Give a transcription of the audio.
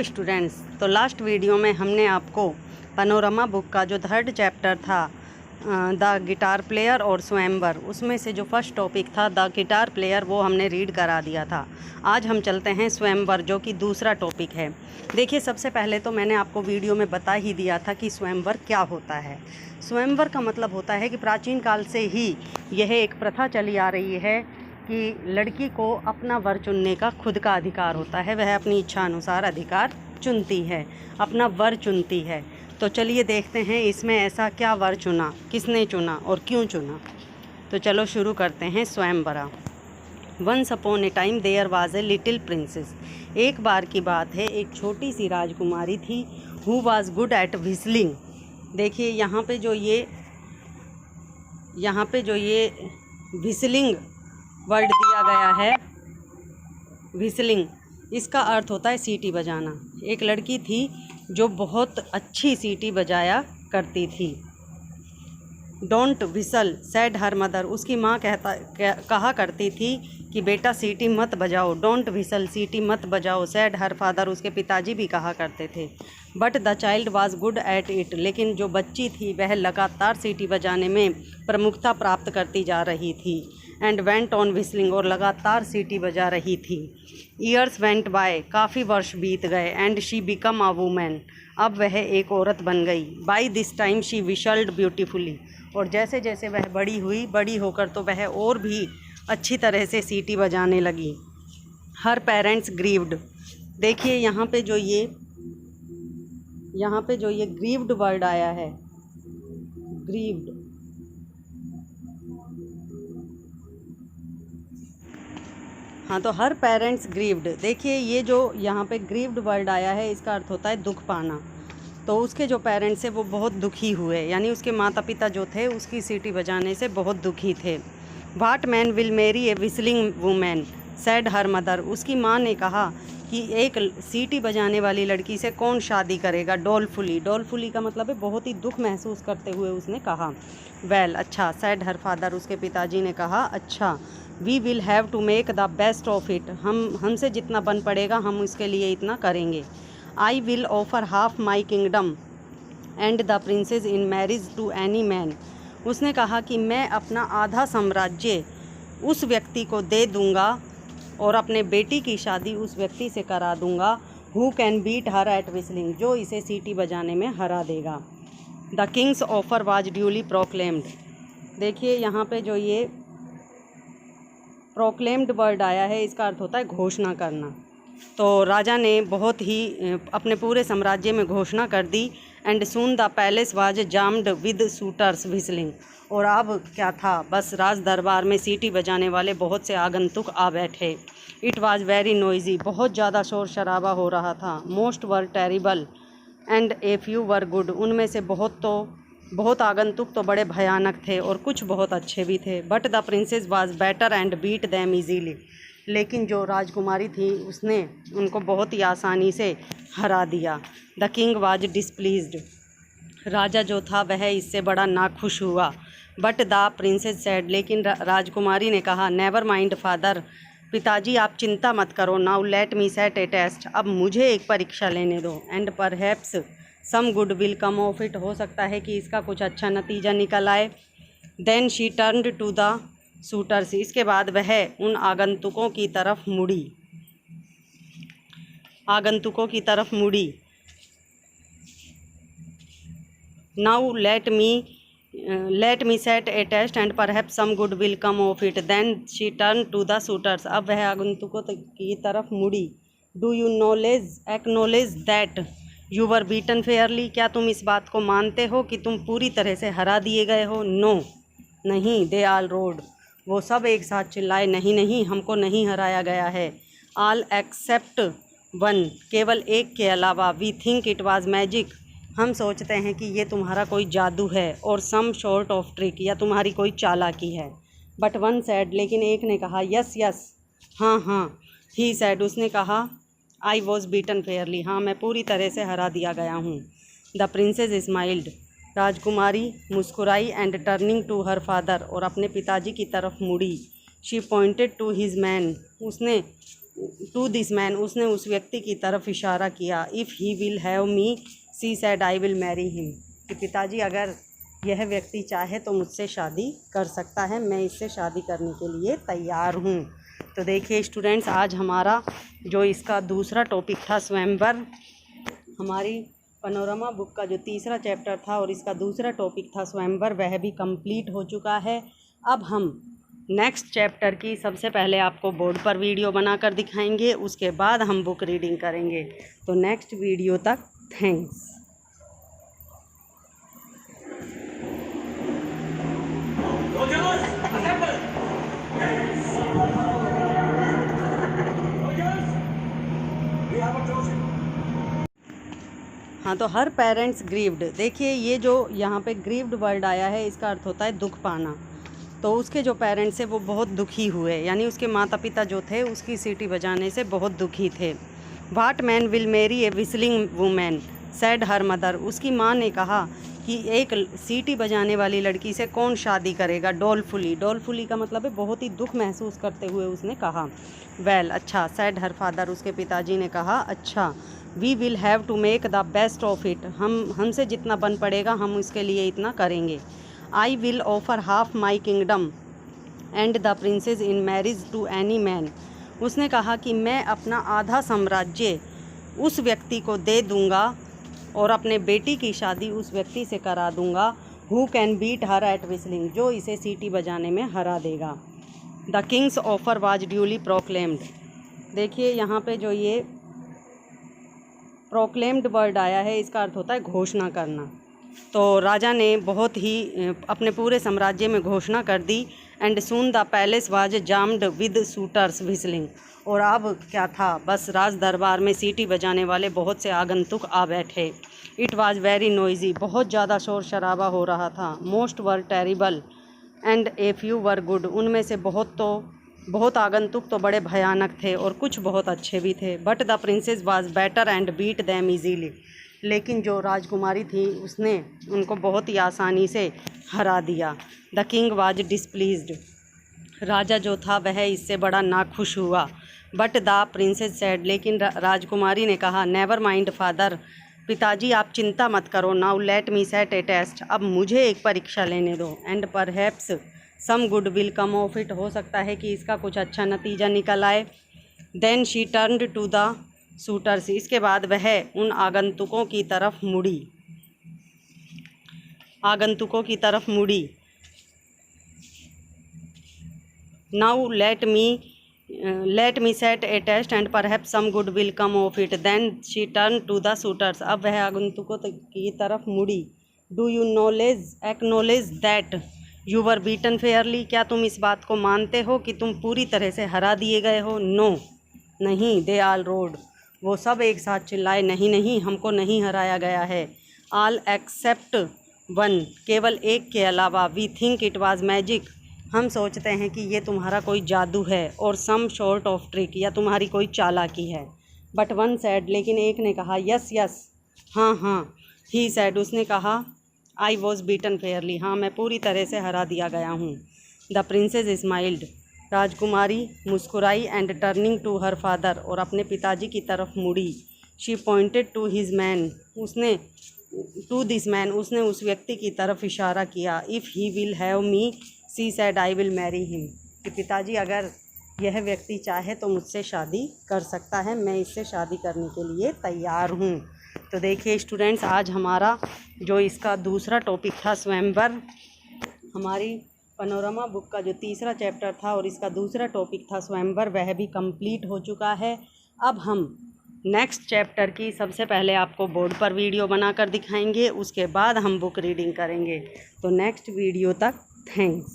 Hello students. तो last video में हमने आपको पनोरमा बुक का जो थर्ड चैप्टर था द गिटार प्लेयर और स्वयंवर, उसमें से जो फर्स्ट टॉपिक था द गिटार प्लेयर वो हमने रीड करा दिया था। आज हम चलते हैं स्वयंवर जो कि दूसरा टॉपिक है। देखिए, सबसे पहले तो मैंने आपको वीडियो में बता ही दिया था कि स्वयंवर क्या होता है। स्वयंवर का मतलब होता है कि प्राचीन काल से ही यह एक प्रथा चली आ रही है कि लड़की को अपना वर चुनने का खुद का अधिकार होता है। वह अपनी इच्छा अनुसार अधिकार चुनती है, अपना वर चुनती है। तो चलिए देखते हैं इसमें ऐसा क्या वर चुना, किसने चुना और क्यों चुना। तो चलो शुरू करते हैं स्वयंवरा। Once upon a time there was a little princess. एक बार की बात है, एक छोटी सी राजकुमारी थी who was good at whistling. देखिए यहाँ पे जो ये व्हिस्लिंग वर्ड दिया गया है, व्हिस्लिंग, इसका अर्थ होता है सीटी बजाना। एक लड़की थी जो बहुत अच्छी सीटी बजाया करती थी। Don't whistle said her mother. उसकी माँ कहा करती थी कि बेटा सीटी मत बजाओ। डोंट व्हिसल, सीटी मत बजाओ। सेड हर फादर, उसके पिताजी भी कहा करते थे। But the child was good at it. लेकिन जो बच्ची थी वह लगातार सीटी बजाने में प्रमुखता प्राप्त करती जा रही थी। एंड वेंट ऑन व्हिस्लिंग, और लगातार सीटी बजा रही थी। ईयर्स वेंट बाय, काफ़ी वर्ष बीत गए। And she become a woman, अब वह एक औरत बन गई। By this time she whistled beautifully, और जैसे जैसे वह बड़ी होकर तो वह और भी अच्छी तरह से सीटी बजाने लगी। हर पेरेंट्स ग्रीव्ड। देखिए यहाँ पे जो ये ग्रीव्ड वर्ड आया है, ग्रीव्ड, हाँ, तो हर पेरेंट्स ग्रीव्ड। देखिए ये जो यहाँ पे ग्रीव्ड वर्ड आया है, इसका अर्थ होता है दुख पाना। तो उसके जो पेरेंट्स हैं वो बहुत दुखी हुए, यानी उसके माता पिता जो थे उसकी सीटी बजाने से बहुत दुखी थे। What man will marry A whistling women said her mother. उसकी माँ ने कहा कि एक सीटी बजाने वाली लड़की से कौन शादी करेगा। डोलफुली, डोलफुली का मतलब है बहुत ही दुख महसूस करते हुए उसने कहा। वेल, अच्छा। सेड हर फादर, उसके पिताजी ने कहा, अच्छा। We will have to make the best of it. हमसे जितना बन पड़ेगा हम इसके लिए इतना करेंगे। I will offer half my kingdom and the princess in marriage to any man. उसने कहा कि मैं अपना आधा साम्राज्य उस व्यक्ति को दे दूंगा और अपने बेटी की शादी उस व्यक्ति से करा दूंगा who can beat her at whistling, जो इसे सीटी बजाने में हरा देगा। The king's offer was duly proclaimed. देखिए यहाँ पे जो ये प्रोक्लेम्ड वर्ड आया है, इसका अर्थ होता है घोषणा करना। तो राजा ने बहुत ही अपने पूरे साम्राज्य में घोषणा कर दी। And soon the palace was jammed with suitors whistling. और अब क्या था, बस राज दरबार में सीटी बजाने वाले बहुत से आगंतुक आ बैठे। इट वाज वेरी नॉइजी, बहुत ज़्यादा शोर शराबा हो रहा था। Most were terrible and a few were good. उनमें से बहुत आगंतुक तो बड़े भयानक थे और कुछ बहुत अच्छे भी थे। But the princess was better and beat them easily. लेकिन जो राजकुमारी थी उसने उनको बहुत ही आसानी से हरा दिया। The king was displeased. राजा जो था वह इससे बड़ा नाखुश हुआ। बट द प्रिंसेस सेड, लेकिन राजकुमारी ने कहा, नेवर माइंड फादर, पिताजी आप चिंता मत करो। Now let me set a test, अब मुझे एक परीक्षा लेने दो। And perhaps some good will come of it, हो सकता है कि इसका कुछ अच्छा नतीजा निकल आए। Then she turned to the suitors, इसके बाद वह उन आगंतुकों की तरफ मुड़ी। Now let me set a test and perhaps some good will come of it. Then she turn to the suitors, अब वह आगंतुकों की तरफ मुड़ी। Do you acknowledge that you were beaten fairly. क्या तुम इस बात को मानते हो कि तुम पूरी तरह से हरा दिए गए हो। नो, नहीं। दे ऑल रोड, वो सब एक साथ चिल्लाए, नहीं, हमको नहीं हराया गया है। ऑल एक्सेप्ट वन, केवल एक के अलावा। We think it was magic, हम सोचते हैं कि ये तुम्हारा कोई जादू है। और सम शॉर्ट ऑफ ट्रिक, या तुम्हारी कोई चालाकी है। बट वन सैड, लेकिन एक ने कहा, यस, हाँ। ही सैड, उसने कहा, आई वॉज बीटन फेयरली, हाँ मैं पूरी तरह से हरा दिया गया हूँ। द प्रिंसेस स्माइल्ड, राजकुमारी मुस्कुराई। And turning to her father, और अपने पिताजी की तरफ मुड़ी। She pointed to his man, उसने टू दिस मैन, उसने उस व्यक्ति की तरफ इशारा किया। If he will have me, she said I will marry him, कि पिताजी अगर यह व्यक्ति चाहे तो मुझसे शादी कर सकता है, मैं इससे शादी करने के लिए तैयार हूँ। तो देखिए स्टूडेंट्स, आज हमारा जो इसका दूसरा टॉपिक था स्वयंवर, हमारी पनोरमा बुक का जो तीसरा चैप्टर था और इसका दूसरा टॉपिक था स्वयंवर, वह भी कंप्लीट हो चुका है। अब हम नेक्स्ट चैप्टर की सबसे पहले आपको बोर्ड पर वीडियो बनाकर दिखाएंगे, उसके बाद हम बुक रीडिंग करेंगे। तो नेक्स्ट वीडियो तक थैंक्स। हाँ, तो हर पेरेंट्स ग्रीव्ड, देखिए ये जो यहाँ पे ग्रीव्ड वर्ड आया है, इसका अर्थ होता है दुख पाना। तो उसके जो पेरेंट्स हैं वो बहुत दुखी हुए, यानी उसके माता पिता जो थे उसकी सीटी बजाने से बहुत दुखी थे। What man will marry a whistling woman, said her mother, उसकी माँ ने कहा कि एक सीटी बजाने वाली लड़की से कौन शादी करेगा। डोलफुली, डोलफुली का मतलब है बहुत ही दुख महसूस करते हुए उसने कहा। वेल, अच्छा, सैड हर फादर, उसके पिताजी ने कहा अच्छा। We will have to make the best of it, हमसे जितना बन पड़ेगा हम इसके लिए इतना करेंगे। I will offer half my kingdom and the princess in marriage to any man, उसने कहा कि मैं अपना आधा साम्राज्य उस व्यक्ति को दे दूंगा और अपने बेटी की शादी उस व्यक्ति से करा दूंगा। Who can beat her at whistling, जो इसे सीटी बजाने में हरा देगा। The king's offer was duly proclaimed, देखिए यहाँ पे जो ये प्रोक्लेम्ड वर्ड आया है, इसका अर्थ होता है घोषणा करना। तो राजा ने बहुत ही अपने पूरे साम्राज्य में घोषणा कर दी। And soon the palace was jammed with suitors whistling, और अब क्या था, बस राज दरबार में सीटी बजाने वाले बहुत से आगंतुक आ बैठे। इट वाज वेरी नॉइजी, बहुत ज़्यादा शोर शराबा हो रहा था। Most were terrible and a few were good, उनमें से बहुत आगंतुक तो बड़े भयानक थे और कुछ बहुत अच्छे भी थे। But the princess was better and beat them easily, लेकिन जो राजकुमारी थी उसने उनको बहुत ही आसानी से हरा दिया। द किंग वाज डिसप्लीज्ड, राजा जो था वह इससे बड़ा नाखुश हुआ। बट द प्रिंसेस सेड, लेकिन राजकुमारी ने कहा, नेवर माइंड फादर, पिताजी आप चिंता मत करो। Now let me set a test, अब मुझे एक परीक्षा लेने दो। And perhaps some good will come of it, हो सकता है कि इसका कुछ अच्छा नतीजा निकल आए। Then she turned to the suitors, इसके बाद वह उन आगंतुकों की तरफ मुड़ी। Now let me set a test and perhaps some good will come of it. Then she turn to the suitors, अब वह आगंतुकों की तरफ मुड़ी। Do you acknowledge that you were beaten fairly, क्या तुम इस बात को मानते हो कि तुम पूरी तरह से हरा दिए गए हो। नो, नहीं। दे ऑल रोड, वो सब एक साथ चिल्लाए, नहीं, हमको नहीं हराया गया है। ऑल एक्सेप्ट वन, केवल एक के अलावा। We think it was magic, हम सोचते हैं कि ये तुम्हारा कोई जादू है। और सम शॉर्ट ऑफ ट्रिक, या तुम्हारी कोई चालाकी है। बट वन सैड, लेकिन एक ने कहा, यस, हाँ। ही सैड, उसने कहा, आई वॉज बीटन फेयरली, हाँ मैं पूरी तरह से हरा दिया गया हूँ। द प्रिंसेस स्माइल्ड, राजकुमारी मुस्कुराई। And turning to her father, और अपने पिताजी की तरफ मुड़ी। She pointed to his man, to this man, उसने उस व्यक्ति की तरफ इशारा किया। If he will have me, she said I will marry him, कि पिताजी अगर यह व्यक्ति चाहे तो मुझसे शादी कर सकता है, मैं इससे शादी करने के लिए तैयार हूँ। तो देखिए स्टूडेंट्स, आज हमारा जो इसका दूसरा टॉपिक था स्वयंवर, हमारी पनोरमा बुक का जो तीसरा चैप्टर था और इसका दूसरा टॉपिक था स्वयंवर, वह भी कंप्लीट हो चुका है। अब हम नेक्स्ट चैप्टर की सबसे पहले आपको बोर्ड पर वीडियो बनाकर दिखाएंगे, उसके बाद हम बुक रीडिंग करेंगे। तो नेक्स्ट वीडियो तक थैंक्स।